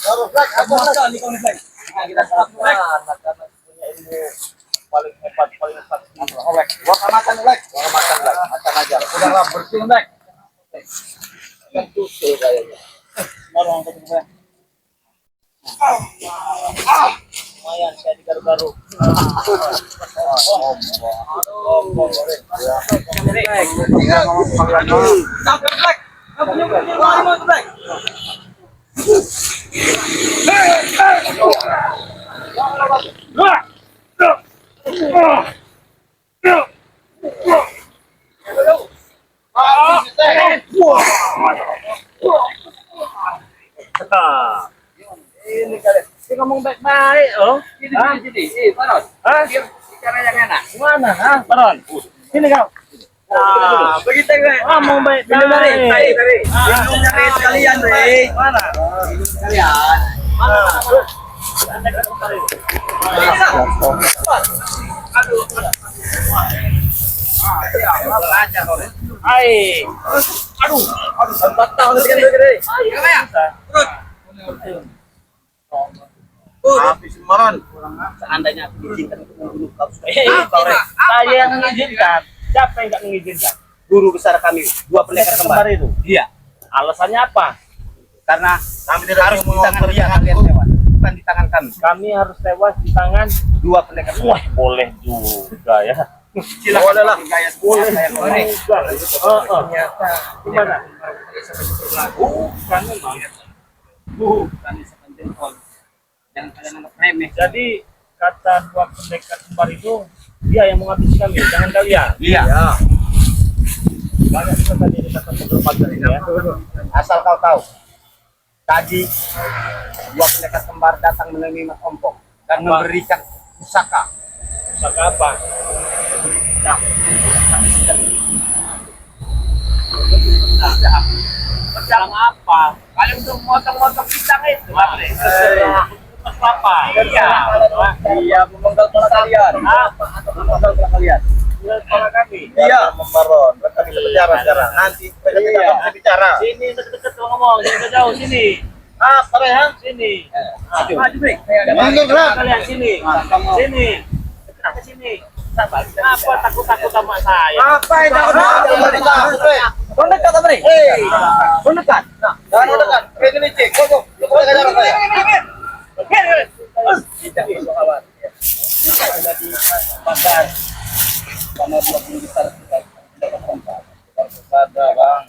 Baru Black, aku nih kau nih Black. Kita salah karena punya ilmu paling hebat, paling hebat. Oh, Black. Gua makan Black. Gua makan Black. Makan aja. Udahlah bersih Black. Kan tutul kayaknya. Baru angkat Black. Lumayan saya digaru-garu. Ini kalian, dia ngomong baik-baik, oh. Sini, Baron. Hah? Bicara yang enak. Mana, ah, Baron? Sini kau. Ah, begitu gue. Ngomong baik-baik. Dari. Cari sekalian, Bre. Mana? Sekalian. Mana? Aduh. Ah, iya, aja kau. Hai. Aduh, batal gede. Ayo, ya. Terus. Habis Maron. Seandainya aku izinkan untuk membunuh kau, saya yang mengizinkan. Siapa yang nggak mengizinkan? Guru besar kami, dua pendekar kembar itu. Iya. Alasannya apa? Karena kami tidak harus di tangan dia kalian tewas, bukan di tangan kami. Kami harus tewas di tangan dua pendekar. Wah, boleh juga ya. Silakan lah. Boleh. Gimana? Bukan memang. Bukan sepenting kol. Jangan kalian anggap remeh. Jadi kata dua pendekar kembar itu dia yang menghabisi kami, jangan kalian. Iya. Banyak juga tadi kata beberapa dari ya. Asal kau tahu, tadi dua pendekar kembar datang menemui Mas Ompong dan memberikan pusaka. Pusaka apa? Nah, pedang apa? Kalian untuk motong-motong pisang itu, apa? Iya, memenggal kepala kalian. Apa? Atau memenggal kepala kalian? Kepala kami. Iya, Maron. Kita bisa bicara sekarang. Nanti kita bisa bicara. Sini deket-deket ngomong, jangan jauh sini. Apa ya? Sini. Maju, Brik. Kalian sini. Sini. Kenapa sini? Apa takut-takut sama saya? Apa yang takut? Kau dekat apa nih? Kau dekat. Nah, jangan dekat. Ini cek. Kau dekat jarak saya. Tidak perlu khawatir. Kita di pasar sama 20 besar kita dapat tempat. Ada bang.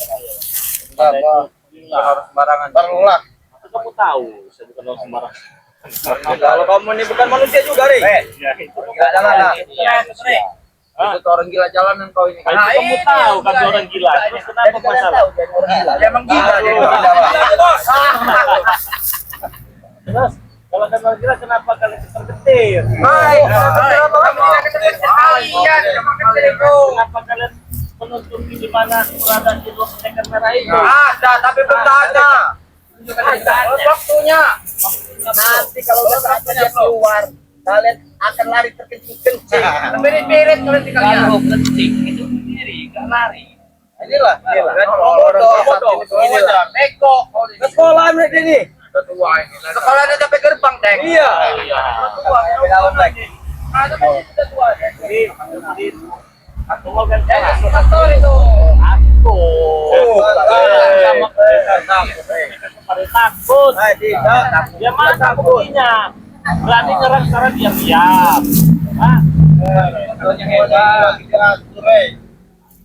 Harus sembarangan. Barulah. Kamu tahu, saya bukan orang sembarangan. Kalau kamu ini bukan manusia juga, Ri. Gila jalanan. Itu orang gila jalanan kau ini. Nah, kamu tahu kan orang gila. Terus kenapa masalah? Ya emang gila dia. Terus kalau kan orang gila kenapa kalian tergetir? Kenapa kalian menuntut di mana berada di dua pendekar merah itu? Ada, tapi belum ada. Waktunya. Nanti kalau udah saatnya keluar, kalian akan lari terkencing-kencing. Berit-berit kalian di kalian. Kalau kencing itu sendiri, nggak lari. Inilah. Bodoh. Inilah. Neko. Sekolah mereka ini. Sekolah ada sampai gerbang, Dek. Iya. Tua. Ada pun sudah tua. Jadi aku mau kan kantor itu. Aku. Takut. Tidak. Dia mana takutnya? Berani nyerang sekarang diam-diam. Hah? Yang hebat.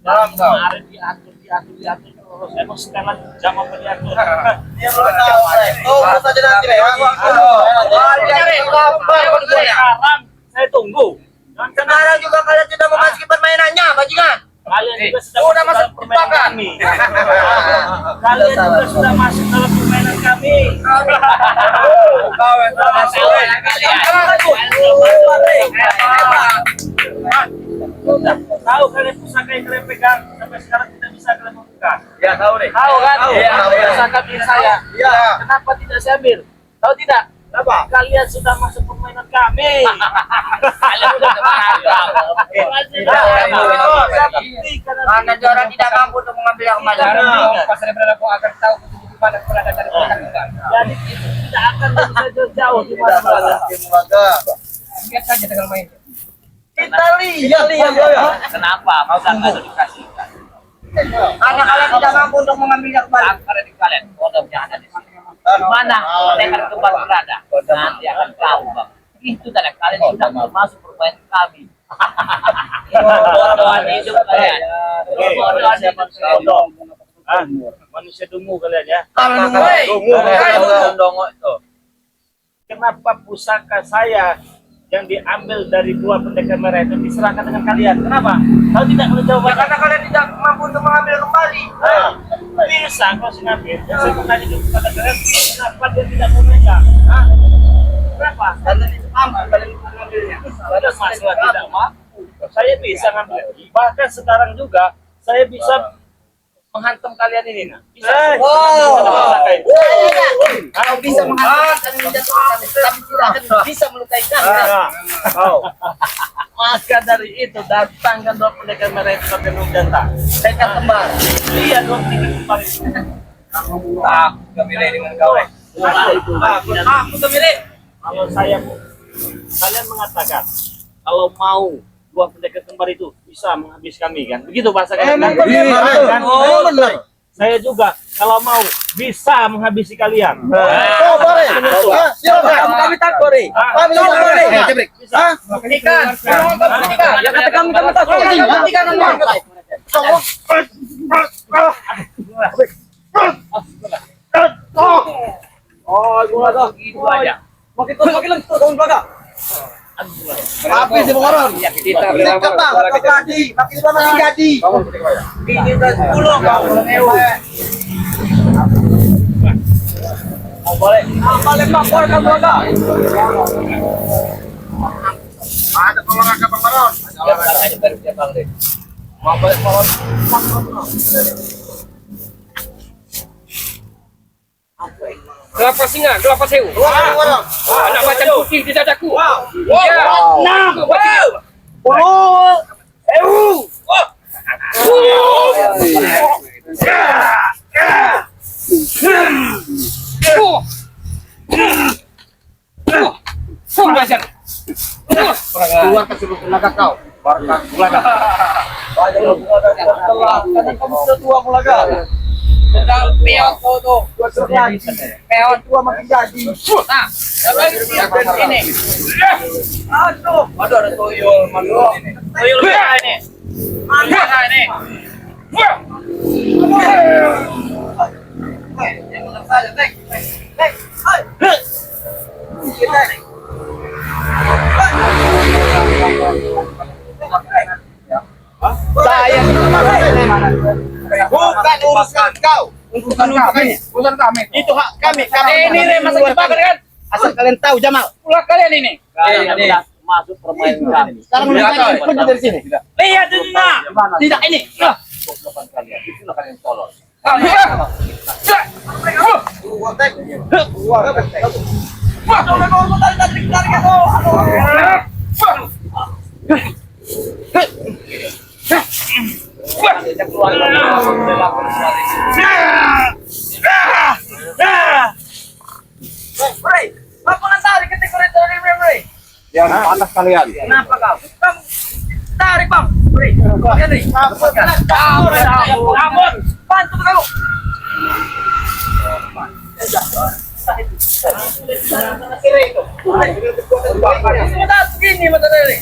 Kemarin diatur terus. Emang sekarang zaman diatur. Dia belum tahu. Tunggu saja nanti. Sekarang saya tunggu. Sekarang juga kalian tidak memasuki permainannya, bajingan. Kalian juga sudah masuk permainan kami. Kalian juga sudah masuk dalam permainan kami. Tahu kalian pusaka yang kalian pegang sampai sekarang tidak bisa kalian membuka. Ya tahu deh. Tahu kan? Iya. Pusaka milik saya. Iya. Kenapa tidak saya ambil? Tahu tidak? Kenapa? Kalian sudah masuk permainan kami. Kalian sudah karena orang tidak mampu untuk mengambil yang kembali. Pas saya berada aku akan tahu mana berada dari belakang kita. Jadi itu tidak akan bisa jauh di mana-mana. Lihat saja dengan main. Kita lihat ya. Kenapa? Masa nggak ada dikasihkan? Karena kalian tidak mampu untuk mengambilnya kembali. Karena di kalian kodoknya ada di mana mereka kembali berada. Nanti akan tahu bang. Itu tanda kalian sudah masuk permainan kami. Bodohan hidup kalian. Bodohan hidup kalian. Manusia dungu kalian ya. Dungu itu. Kenapa pusaka saya yang diambil dari dua pendekar merah itu diserahkan dengan kalian? Kenapa? Kau tidak menjawab. Karena kalian tidak mampu untuk mengambil kembali. Bisa kau sih ngambil. Saya mengaji kepada kalian. Kenapa dia tidak mau memegang? Kenapa? Karena itu aman. Kalian mengambilnya. Ada masalah tidak mampu. Saya bisa ngambil. Bahkan sekarang juga saya bisa menghantam kalian ini. Bisa. Kau bisa menghantam dan menjatuhkan, tapi tidak akan bisa melukai kalian. Maka dari itu datangkan dua pendekar merah itu ke Gunung Janta. Dekat kembar. Iya dua pendekar kembar itu. Aku kemilih dengan kau. Aku kemilih. Kalau saya, kalian mengatakan kalau mau dua pendekar kembar itu bisa menghabis kami kan? Begitu bahasa kalian. Benar. Saya juga kalau mau bisa menghabisi kalian. Silakan kami takut. Kami takut. Bisa. Ikan. Ya kata kami takut. Ikan. Oh, gua dah gitu aja. Makin lentur kawan belakang. Tapi si pengoron. Kita jadi, makin lama masih jadi. Ini udah 10 kau mewah. Mau balik. Balik papor kamu belakang. Ada olahraga pengoron. Ada olahraga dari Bang deh. Mau balik pengoron. Kelapa singa, kelapa sewu. Anak macan putih di dadaku. Iya. Nah, keluar ke seluruh tenaga kau. Karena kamu sudah tua mulaga. peon tuh. Peon tua makin jadi. Nah, ini. Aduh, ada tuyul, ini. Tuyul ini. Mana ini? Yang benar saja, Nek. Nek, hai. Kita nih. Saya bukan urusan kau. Urusan kami. Itu hak kami. Ini nih masa dibakar kan? Asal kalian tahu Jamal. Ulah kalian ini. Masuk permainan kami. Sekarang mulai pergi dari sini. Lihat dulu. Tidak ini. Kalian itulah kalian tolol. Yang atas kalian. Kenapa kau? Kamu tarik bang. Ini. Ampun. Bantu kamu. Begini mata dari.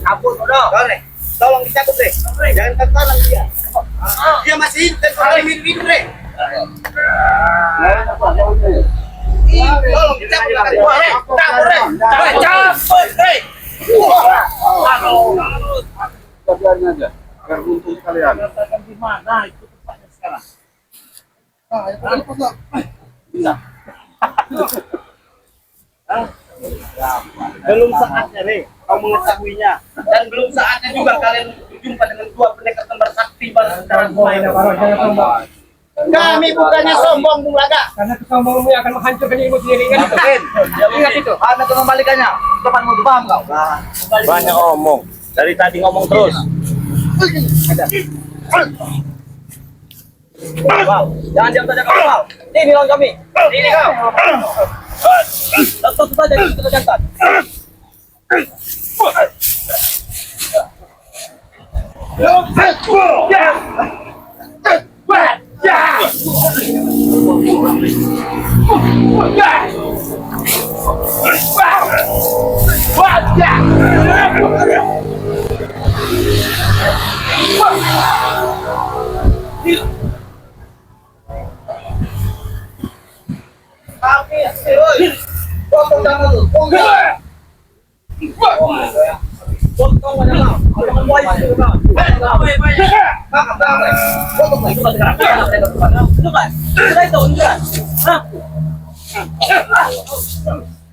Ampun udah. Tolong dicabut deh. Jangan tertalang dia. Dia masih hidup deh. Tolong dicabut deh. Cabut deh. Biarin aja, biar buntu sekalian. Di mana itu tempatnya sekarang? Belum saatnya nih kau mengetahuinya, dan belum saatnya juga kalian berjumpa dengan dua pendekar kembar sakti balas secara kami bukannya sombong Bung Laga, Karena kesombonganmu akan menghancurkan dirimu sendiri kan? ingat itu. Anda tuh membalikannya, cepat mau paham kau. Banyak omong, dari tadi ngomong terus. Wow. Jangan diam saja kau. Wow. Ini lawan kami. Ini kau. Tentu saja kita jantan.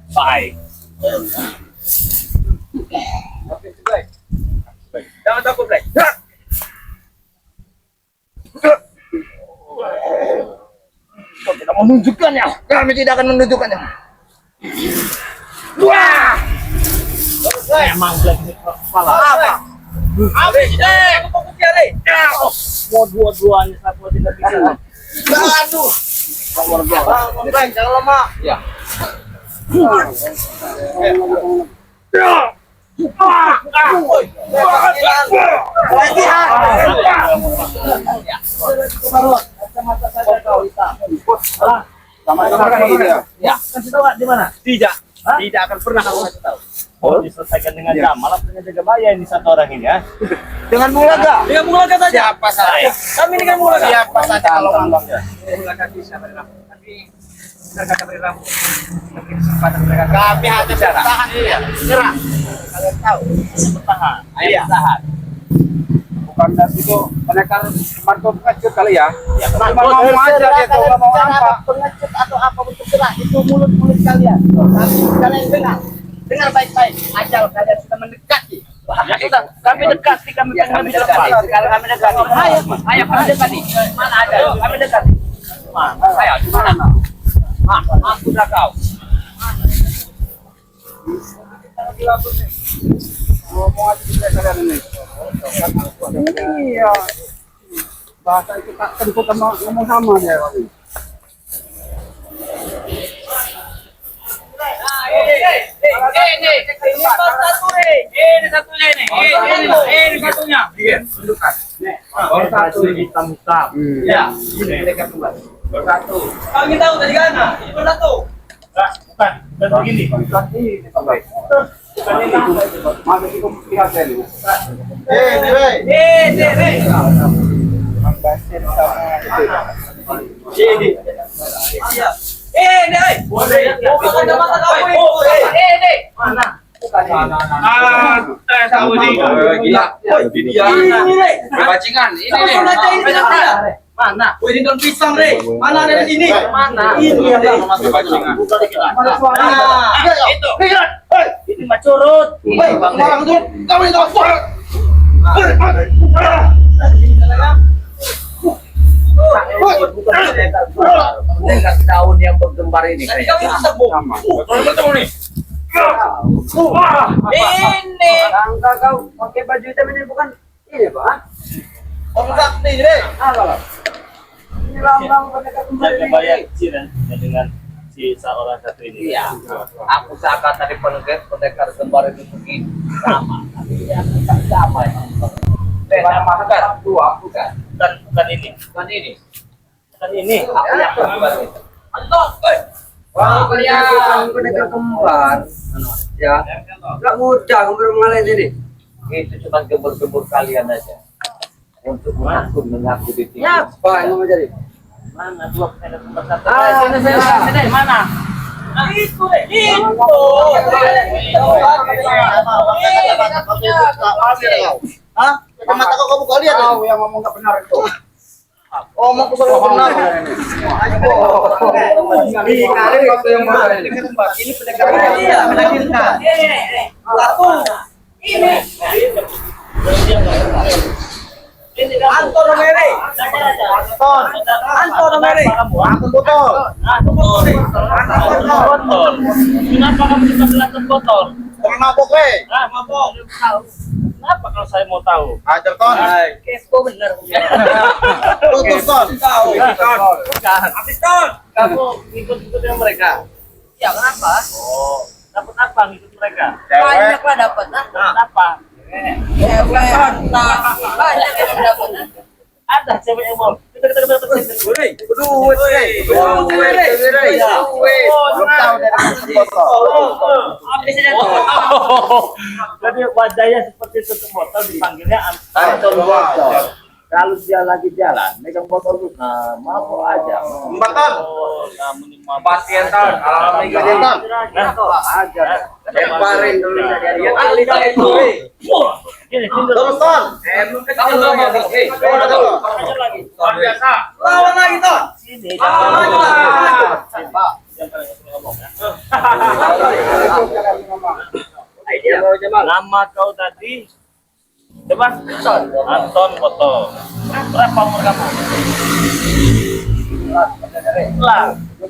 Baik. Jangan takut, Black. Kau tidak menunjukkannya. Kami tidak akan menunjukkannya. Wah! Emang Black ini kepala. Apa? Habis deh, aku fokus dia deh. Mau dua-duanya satu tidak bisa. Aduh. Black, jangan lama. Ya. Di mana? Tidak akan pernah kamu kasih tahu. Oh, diselesaikan dengan jam. Malah punya jaga bayar ini satu orang ini ya. Dengan Mulaga. Dengan Mulaga saja. Siapa saja. Kami dengan Mulaga. Siapa saja kalau malamnya. Mulaga bisa beriram. Tapi mereka beri rambut. Kesempatan mereka. Kami hanya bertahan. Iya. Nyerah. Kalian tahu. Bertahan. Ayo bertahan. Bukan dari itu mereka mantul pengecut kali ya. Ya, mau aja dia tuh nggak mau apa. Pengecut atau apa bentuk gerak itu mulut kalian. Kalian dengar baik-baik. Ajal kalian sudah mendekati. Ya sudah, kami dekati, kami pengen lebih dekat. Kalau kami dekati, ayo kami dekati. Mana ada? Kami dekati. Ayo, di mana? Aku dah kau. Ngomong aja kita kalian ini. Iya. Bahasa itu tak tentu ngomong sama dia. Ini satunya nih. Ini satunya. Iya, tunjukkan. Satu hitam-hitam. Ya, ini mereka kembali. Bersatu. Kami tahu dari mana? Ini bersatu. Bukan. Dan begini. Ini sampai. Bukan ini. Mana itu lihat ini. Mana? Tahu nih. Gila. Ini Bajingan. Ini nih. Mana? Ini daun pisang, Re. Mana ada di sini? Mana? Ini Bajingan. Mana suaranya? Itu. Ini mah curut. Orang itu kamu itu suara. Pendekar daun yang bergembar ini. Sama. Betul nih. Ini. Angka kau pakai baju hitam ini bukan ini, Pak. Enggak nih, Re. Ini lambang pendekar kembar Jaga bayar kecil dengan si seorang satu ini. Iya. Aku seakan tadi pendekar kembar itu begini. Sama. Sama ya. Beda masker. Dua, bukan. Bukan ini. Bukan ini. Bukan ini. Aku yang kembar itu. Anton, Wah, kalian pendekar kembar. Ya. Enggak mudah kembar mengalir ini. itu cuma gembur-gembur kalian aja. Untuk mengaku di TV. Ya, apa yang mau jadi? Mana dua pendekar kembar satu? Sini, mana? Itu. Hah? Mata kau kamu kau lihat? Kau yang ngomong nggak benar itu. Oh, mau benar benar. Ini kali waktu yang benar ini. Ini pendekar iya, menakutkan. Satu. Ini. Anton Romere. Anton Romere. Anton botol. Anton botol. Kenapa kamu bisa belasan botol? Kau mabok, we. Mabok. Kenapa kalau saya mau tahu? Ajar Ton. Kepo bener. Tutup Ton. Tahu. Bukan. Habis Ton. Kamu ikut-ikut dengan mereka? Ya kenapa? Oh, dapat apa ngikut mereka? Banyak lah dapat nah. Dapat apa? Cewek. Banyak yang dapat. Ada cewek yang mau. Kita Duit. Belum tahu dari botol. Habisnya Jadi wajahnya seperti tutup botol dipanggilnya Anton botol. Kalau dia lagi jalan, megang botol itu, mau aja. 4 Ton. Oh, kamu ini mau pasien Ton. Kalau Tiga Ton. aja. Lemparin dulu dari dia. Ali itu. Ini Terus Ton. Kamu tahu enggak? lagi. Biasa. Lawan lagi Ton. Sini. Nama kau tadi? Coba. Anton Boto. Berapa umur kamu? 17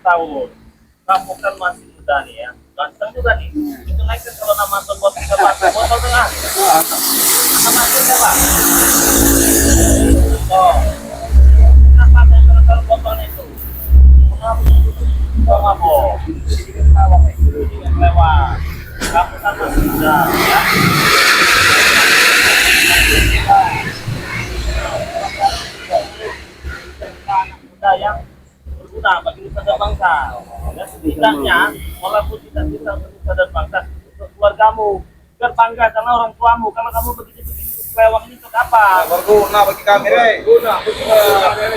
tahun. Kamu kan masih muda nih ya. Ganteng juga nih. Itu naik kan kalau nama Anton Boto coba. Botol tengah. Nama itu siapa? Oh. Kenapa saya kalau botolnya itu? Kenapa? Mabok. Lewat. Kamu kan masih muda ya. Anak muda yang berguna bagi nusa dan bangsa. Dan setidaknya, walaupun tidak bisa untuk nusa dan bangsa, untuk keluargamu, biar bangga karena orang tuamu. Kalau kamu begini-begini lewang ini untuk apa? Berguna bagi kami, Rey.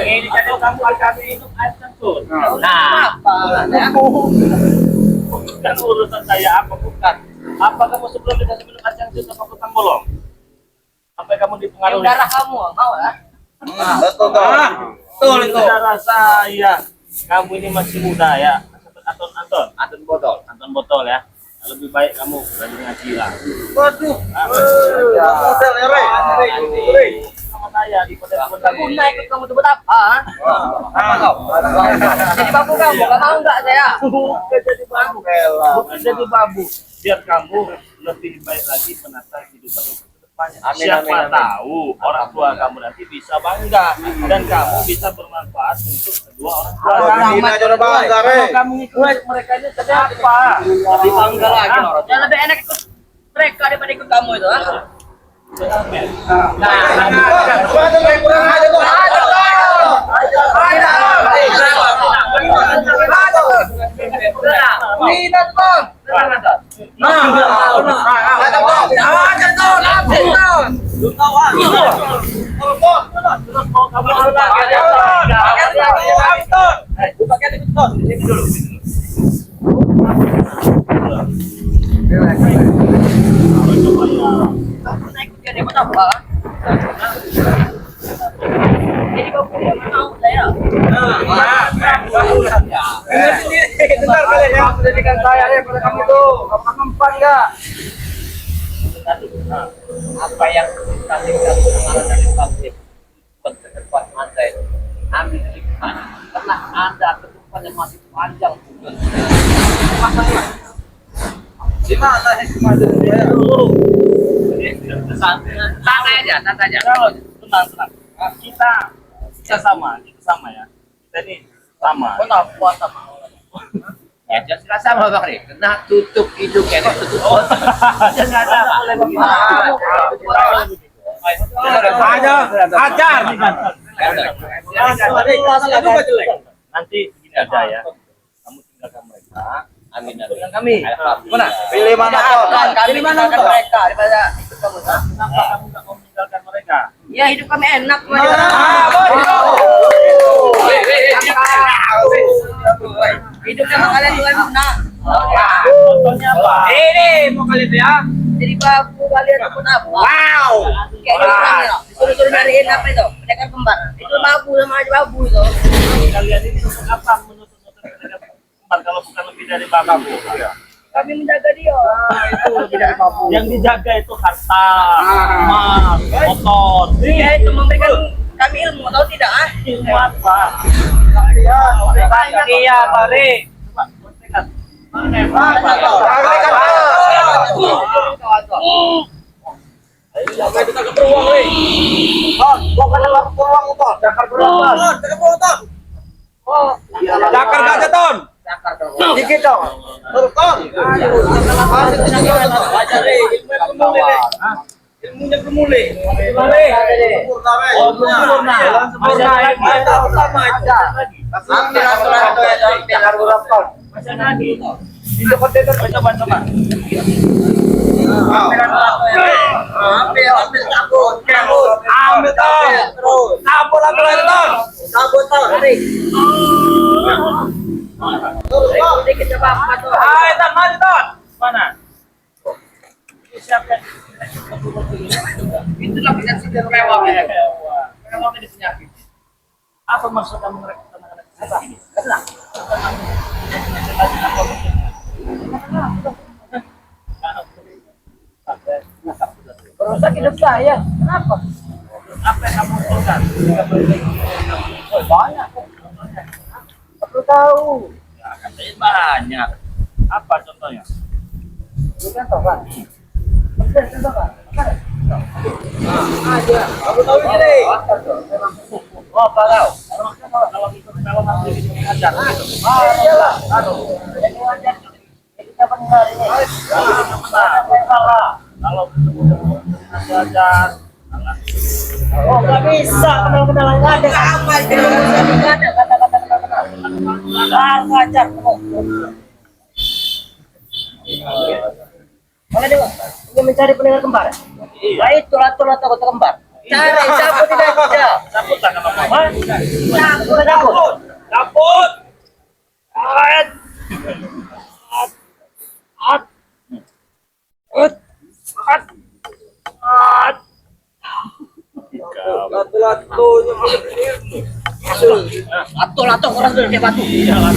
Ini jadi kamu akan minum air campur. Nah, Bukan urusan saya apa bukan. Apa kamu sebelum dikasih minum air campur sama kutang bolong? Sampai kamu dipengaruhi. darah kamu mau lah. Betul Ton. Betul itu. Saudara saya, kamu ini masih muda ya. Anton botol ya. Lebih baik kamu berani ngaji lah. Waduh. Model ya, Rey. Sama saya di Kamu naik kamu tuh buat apa? Apa kau? Jadi babu kamu, gak mau nggak saya? Bukan jadi babu. Bukan jadi babu. Biar kamu lebih baik lagi menata kehidupan depannya. Siapa tahu orang tua kamu nanti bisa bangga dan kamu bisa bermanfaat untuk kedua orang tua. Ini aja udah bangga, Rey. Kalau kamu ngikut mereka ini kenapa? Lebih bangga lagi orang. Ya lebih enak ikut mereka daripada ikut kamu itu, ah. Jadi apa? Jadi kau tidak mau saya. Bentar kalian ya. Menjadikan saya ya pada kamu tuh. Kamu mempan enggak? Apa yang kami lakukan dari pabrik tempat Anda itu ambil ikan karena Anda ketupat yang masih panjang. Di mana hikmahnya? Santai aja. Tenang. Kita sama ya. Kita ini sama. Kau sama. Ya jelas sama Bang Ri. Kena tutup hidungnya, tutup mulut. Jangan ada oleh Ajar. Nanti begini aja ya. Kamu tinggalkan mereka. Amin. Dengan kami. Mana? Pilih mana Ton? Kami meninggalkan mereka daripada ikut kamu. Kenapa kamu nggak mau meninggalkan mereka? Ya hidup kami enak. Hidup sama kalian juga guna. Contohnya apa? Ini mau kalian ya. Jadi babu kalian pun apa? Wow. Kayak gitu kan ya. Disuruh nyariin apa itu? Pendekar kembar. Itu babu sama aja babu itu. Kalian ini untuk apa menutup-nutup mereka kembar kalau bukan lebih dari babu? Kami menjaga dia. Itu lebih dari babu. Yang dijaga itu harta, emas, motor. Iya itu memberikan kami ilmu atau tidak ah? Ilmu apa? Iya Bari. Coba, kontekan. Sampai kita ke beruang, weh. Bukan dalam peluang itu. Dakar berapa? Dakar gajah ton. Dikit dong. Turun. Ilmunya bermulai. Itulah penyakit rewang. Rewang ini penyakit. Apa maksud kamu merekam anak-anak ini? Kenapa? Merusak hidup saya. Kenapa? Apa yang kamu lakukan? Banyak. Aku tahu. Ya, katanya banyak. Apa contohnya? Bukan tahu kan? Bukan tahu kan? Ada. Kamu tahu ini deh. Oh, kalau kalau nanti ngajar. Iyalah. Ini wajar. Kita benar ini. Kalau ngajar. Oh, nggak bisa kenal-kenalan nggak ada. Apa itu? Nggak ada kata-kata kenal-kenalan. Ngajar kamu. Mana dia? Ingin mencari pendengar kembar. Nah itulah takut kembar. Cari siapa tidak bisa. Cabut lah kalau mau. Cabut. Cabut. Atau orang sudah kayak batu. Iya lah.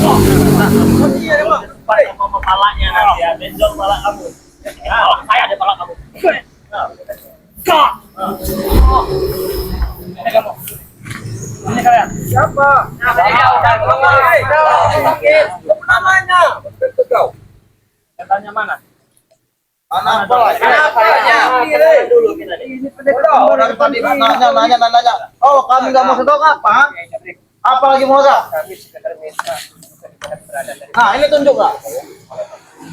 Pada mau kepalanya nanti ya, benjol kepala kamu. Saya ada kepala kamu. Kak. Ini kamu. Ini kalian. Siapa? Namanya. Katanya mana? Anak bola. Dulu kita ini pendekar. Orang tadi nanya. Oh, kami nggak mau sedok apa? Apalagi mau apa? Nah, ini tunjuk nggak?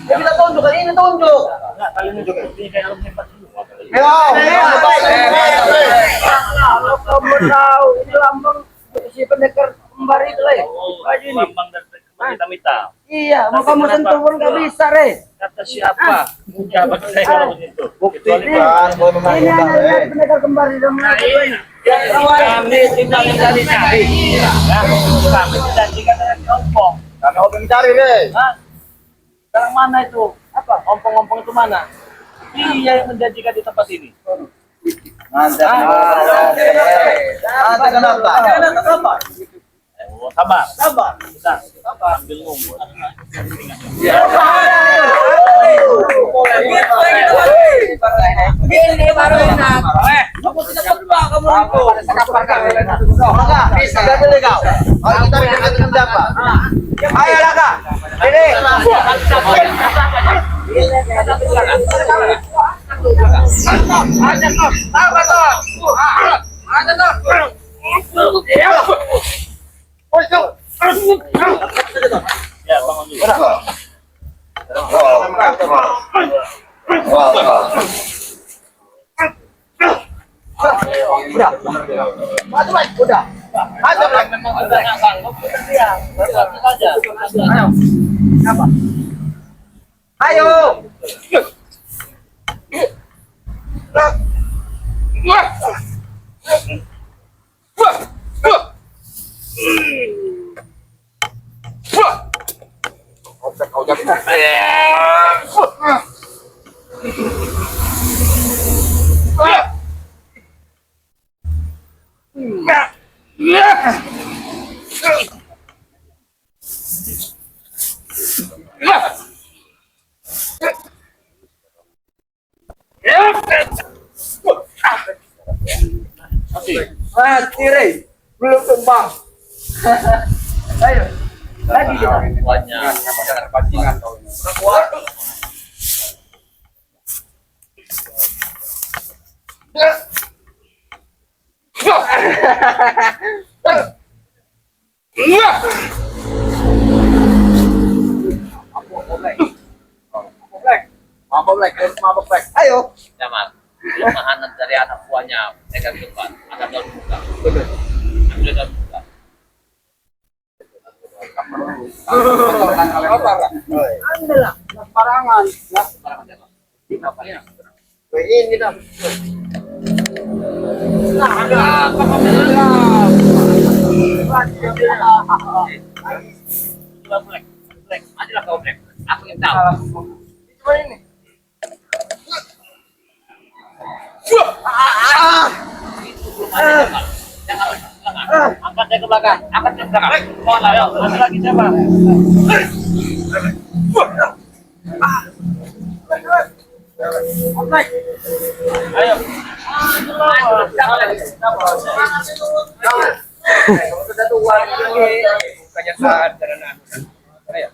Ya kita tunjuk kan ini tunjuk. Enggak, kalian nunjuk ini kayak alumni 40. Kalau kamu tahu ini lambang si pendekar kembar itu lah. Baju ini. Lambang dari hitam-hitam. Iya, mau kamu sentuh pun nggak bisa, Re. Kata siapa? Jabat saya kalau begitu. Ini anak pendekar kembar di dalam Kami tinggal mencari-cari. Kami menjanjikan dengan ompong. Kami mau mencari, Re. Sekarang mana itu? Apa? Ompong-ompong itu mana? Iya yang menjanjikan di tempat ini. Nanti kenapa? Oh, sabar. Kita ambil ngumpul. Ini baru enak. Kamu tidak tebak kamu itu. Bisa nggak beli kau? Oh, kita bikin siapa? Ayo Laka. Ini. Ya, bangun dulu. Udah. Udah. Memang sudah nggak sanggup. Iya, berarti saja. Ayo. Apa? Ayo. Mati, Re. Belum tumbang. Ayo. Lagi kita. Banyak. komplek, mabuk komplek. Ayo. Jamal. Kelemahan dari anak buahnya mereka depan ada daun muda. Ambil daun muda. Ambil lah, sembarangan. Ini dah. Nah, ada apa Black. Ajalah kau Black. Aku yang tahu. Cuma ini. Angkat dia ke belakang. Angkat dia ke belakang. Mohon lah, ayo. Ada lagi siapa? Ayo. Bukannya saat dan anak. Ayo.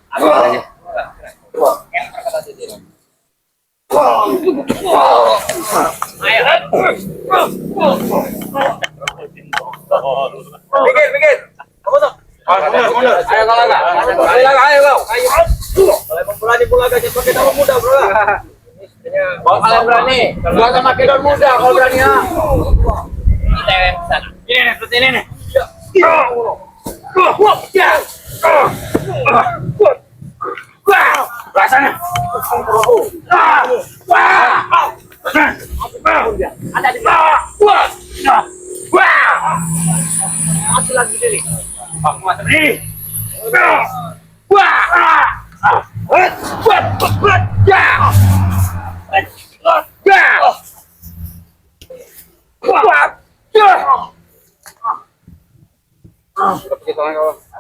Pikir. Kamu tuh. Ayo kalau enggak. Ayo. Kalau mau berani pula aja pakai nama muda, bro. Kalau kalian berani, gua sama kedon muda kalau berani ya. Kita yang sana. Ini nih, seperti ini nih. Rasanya. Ada di masih lagi diri. Aku macam ini.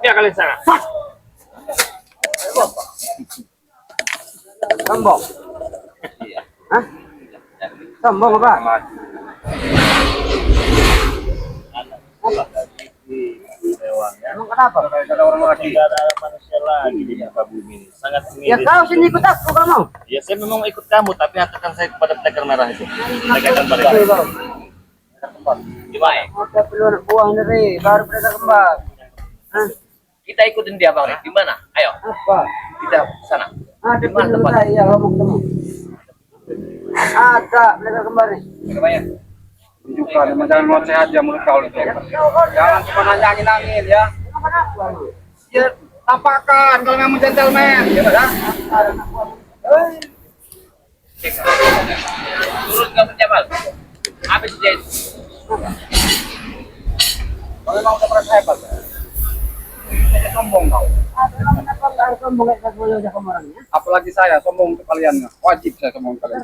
Biar kalian sana. Sombong. Hah? Sombong apa? Emang kenapa? Ada orang lagi. Tidak ada manusia lagi di muka bumi ini. Sangat Ya miris. kau sini ikut aku kalau mau. Ya saya memang mau ikut kamu, tapi hantarkan saya kepada pendekar merah itu. Pendekar pada Oke, kau. Gimana? Ada perlu anak buah dari baru mereka kembang. Hah? Kita ikutin dia Bang. Di mana? Ayo. Apa? Kita sana. Ada Di mana perlu tempat? saya mau ketemu. Ada mereka kembali. Berapa ya? Tunjukkan, jangan mau sehat ya mulut kau itu. Jangan cuma nangin ya. Kenapa? Ya, tampakkan kalau kamu gentleman, ya kan? Turun kamu Jamal. Habis dia. Kalau memang kepada hebat, saya sombong kau. Kenapa enggak sombong kayak saya aja kemarinnya? Apalagi saya sombong ke kalian, wajib saya sombong ke kalian.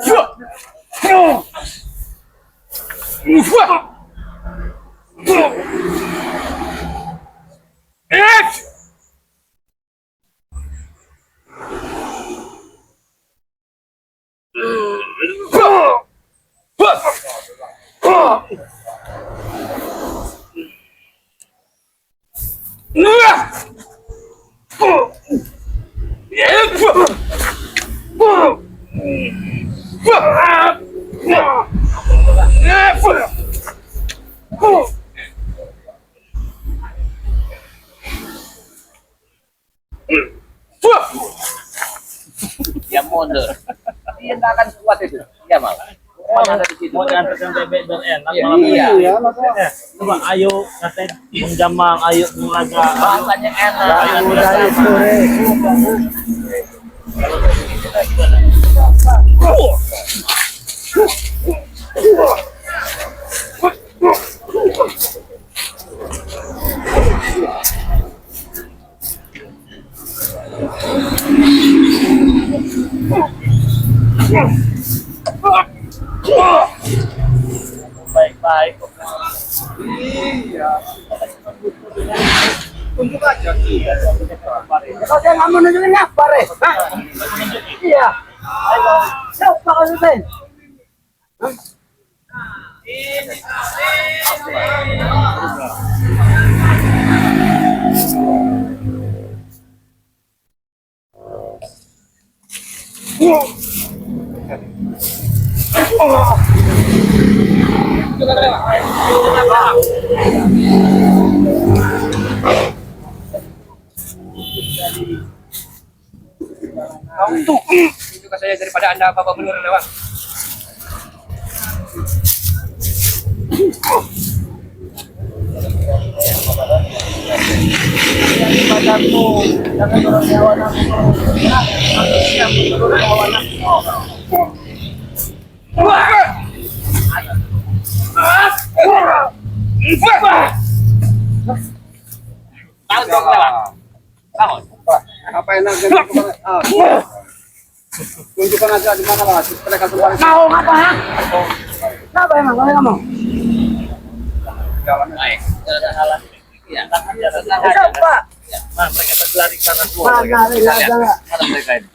Dia mundur. Dia tidak akan kuat itu. Jamal. Mana ada di situ? mau diantarkan bebek dan enak. Iya. malam ini. Iya, makanya. Coba ayo katanya menjamang, ayo mulaga. Rasanya enak. Ayo Udah itu, baik-baik. Tunjuk aja. Kalau saya nggak mau nunjukin apa, Re? Hah? Iya. Siapa kau nunjukin? Kau tuh. Tunjuk saya daripada Anda Bapak Gubernur lewat. Padaku, jangan turun nyawa aku. Aku siap turun nyawa aku. Tahu dong lewat. Tahu. Apa yang nanti tunjukkan aja di mana lah mereka kembali. Mau ngapa? Kenapa emang? Kau nggak mau? Baik. Ada halan. Ya. Siapa? Nah, mereka berlari karena gua. Mana? Lihat, Mana mereka ini?